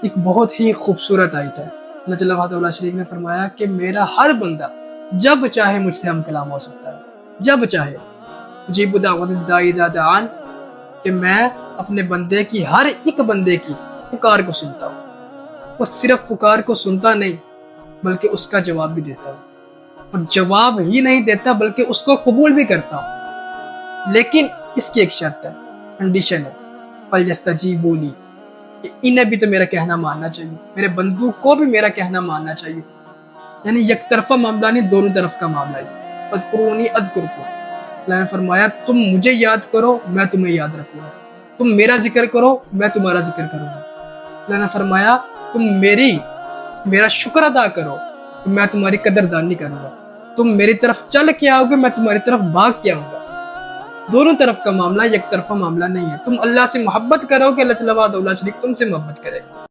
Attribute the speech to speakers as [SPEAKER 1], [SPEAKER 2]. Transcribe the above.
[SPEAKER 1] एक बहुत ही खूबसूरत आयत है। अल्लाह ताला शरीफ ने फरमाया कि मेरा हर बंदा जब चाहे मुझसे हम कलाम हो सकता है, जब चाहे। मुजीब दावत दाई इज़ा दआन, कि मैं अपने बंदे की, हर एक बंदे की पुकार को सुनता हूँ, और सिर्फ पुकार को सुनता नहीं बल्कि उसका जवाब भी देता हूँ, और जवाब ही नहीं देता बल्कि उसको कबूल भी करता हूँ। लेकिन इसकी एक शर्त है, कंडीशन है, फलयस्तजीबू ली, कि इन्हें भी तो मेरा कहना मानना चाहिए, मेरे बंदू को भी मेरा कहना मानना चाहिए। यानी एक तरफा मामला नहीं, दोनों तरफ का मामला है। फज़कुरूनी अज़कुरकुम, अल्लाह ने फरमाया तुम मुझे याद करो, मैं तुम्हें याद रखूंगा। तुम मेरा जिक्र करो, मैं तुम्हारा जिक्र करूंगा। अल्लाह ने फरमाया तुम मेरा शुक्र अदा करो, तो मैं तुम्हारी कदरदानी करूंगा। तुम मेरी तरफ चल के आओगे, मैं तुम्हारी तरफ भाग के आऊंगा। दोनों तरफ का मामला, एक तरफा मामला नहीं है। तुम अल्लाह से मोहब्बत करोगे, अल्लाह ताला शरीक तुमसे मोहब्बत करेगा।